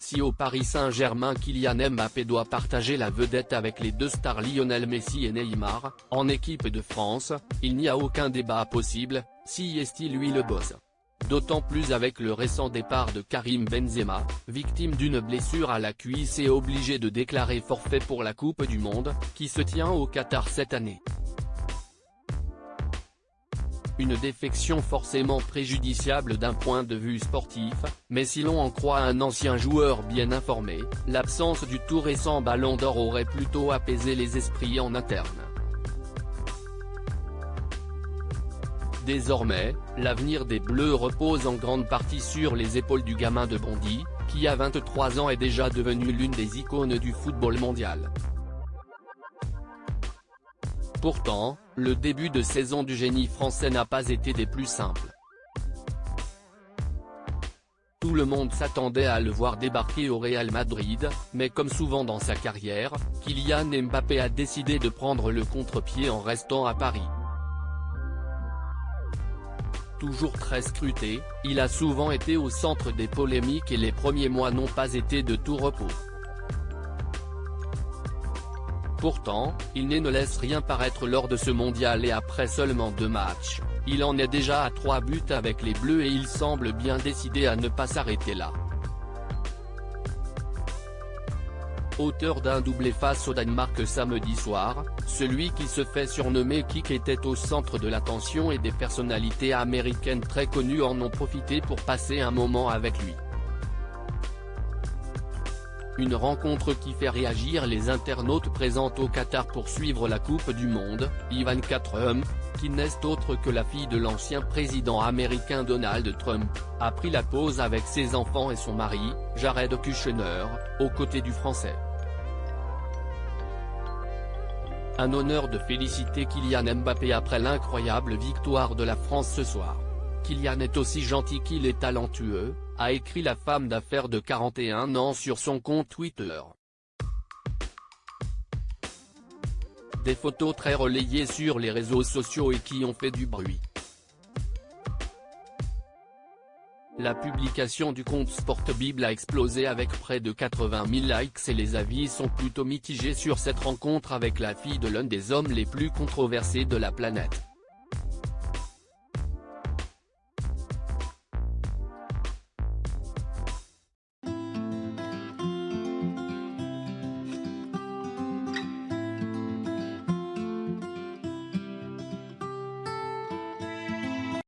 Si au Paris Saint-Germain Kylian Mbappé doit partager la vedette avec les deux stars Lionel Messi et Neymar, en équipe de France, il n'y a aucun débat possible, si est-il lui le boss. D'autant plus avec le récent départ de Karim Benzema, victime d'une blessure à la cuisse et obligé de déclarer forfait pour la Coupe du Monde, qui se tient au Qatar cette année. Une défection forcément préjudiciable d'un point de vue sportif, mais si l'on en croit un ancien joueur bien informé, l'absence du tout récent Ballon d'Or aurait plutôt apaisé les esprits en interne. Désormais, l'avenir des Bleus repose en grande partie sur les épaules du gamin de Bondy, qui à 23 ans est déjà devenu l'une des icônes du football mondial. Pourtant, le début de saison du génie français n'a pas été des plus simples. Tout le monde s'attendait à le voir débarquer au Real Madrid, mais comme souvent dans sa carrière, Kylian Mbappé a décidé de prendre le contre-pied en restant à Paris. Toujours très scruté, il a souvent été au centre des polémiques et les premiers mois n'ont pas été de tout repos. Pourtant, il ne laisse rien paraître lors de ce mondial et après seulement 2 matchs, il en est déjà à 3 buts avec les Bleus et il semble bien décidé à ne pas s'arrêter là. Auteur d'un doublé face au Danemark samedi soir, celui qui se fait surnommer Kik était au centre de l'attention et des personnalités américaines très connues en ont profité pour passer un moment avec lui. Une rencontre qui fait réagir les internautes présents au Qatar pour suivre la Coupe du Monde, Ivanka Trump, qui n'est autre que la fille de l'ancien président américain Donald Trump, a pris la pose avec ses enfants et son mari, Jared Kushner, aux côtés du Français. Un honneur de féliciter Kylian Mbappé après l'incroyable victoire de la France ce soir. Kylian est aussi gentil qu'il est talentueux, a écrit la femme d'affaires de 41 ans sur son compte Twitter. Des photos très relayées sur les réseaux sociaux et qui ont fait du bruit. La publication du compte Sportbible a explosé avec près de 80 000 likes et les avis sont plutôt mitigés sur cette rencontre avec la fille de l'un des hommes les plus controversés de la planète.